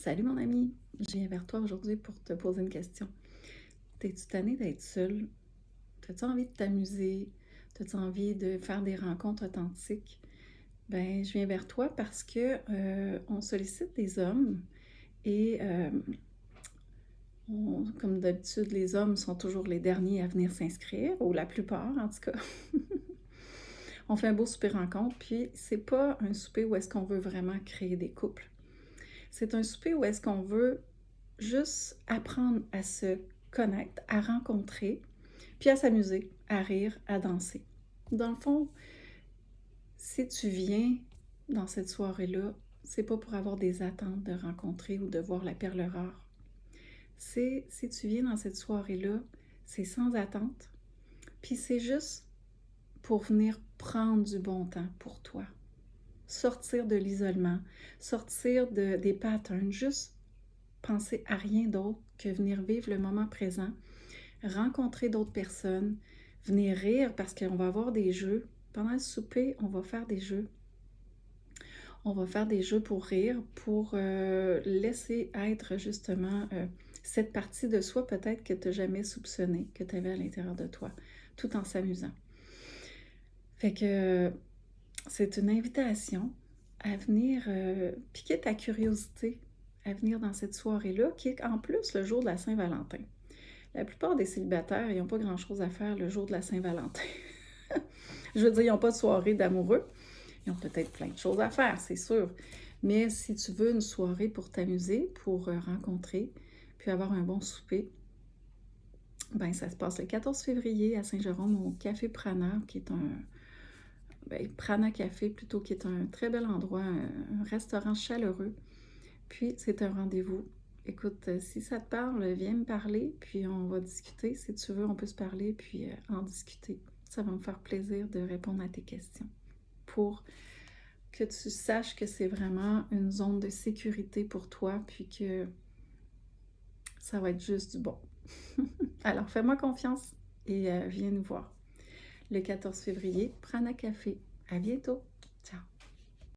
Salut mon ami, je viens vers toi aujourd'hui pour te poser une question. T'es-tu tanné d'être seul? T'as-tu envie de t'amuser? T'as-tu envie de faire des rencontres authentiques? Ben, je viens vers toi parce que on sollicite des hommes et comme d'habitude, les hommes sont toujours les derniers à venir s'inscrire, ou la plupart en tout cas. On fait un beau souper rencontre, puis c'est pas un souper où est-ce qu'on veut vraiment créer des couples. C'est un souper où est-ce qu'on veut juste apprendre à se connaître, à rencontrer, puis à s'amuser, à rire, à danser. Dans le fond, si tu viens dans cette soirée-là, c'est pas pour avoir des attentes de rencontrer ou de voir la perle rare. C'est, si tu viens dans cette soirée-là, c'est sans attente, puis c'est juste pour venir prendre du bon temps pour toi. Sortir de l'isolement, sortir des patterns, juste penser à rien d'autre que venir vivre le moment présent, rencontrer d'autres personnes, venir rire parce qu'on va avoir des jeux. Pendant le souper, on va faire des jeux. On va faire des jeux pour rire, pour laisser être justement cette partie de soi peut-être que tu n'as jamais soupçonnée, que tu avais à l'intérieur de toi, tout en s'amusant. Fait que c'est une invitation à venir piquer ta curiosité, à venir dans cette soirée-là, qui est en plus le jour de la Saint-Valentin. La plupart des célibataires, ils n'ont pas grand-chose à faire le jour de la Saint-Valentin. Je veux dire, ils n'ont pas de soirée d'amoureux. Ils ont peut-être plein de choses à faire, c'est sûr. Mais si tu veux une soirée pour t'amuser, pour rencontrer, puis avoir un bon souper, ben ça se passe le 14 février à Saint-Jérôme au Café Prana, qui est Prana Café plutôt, qui est un très bel endroit, un restaurant chaleureux. Puis c'est un rendez-vous. Écoute, si ça te parle, viens me parler, puis on va discuter. Si tu veux, on peut se parler, puis en discuter. Ça va me faire plaisir de répondre à tes questions pour que tu saches que c'est vraiment une zone de sécurité pour toi, puis que ça va être juste du bon. Alors, fais-moi confiance et viens nous voir. Le 14 février, Prana Café. À bientôt. Ciao.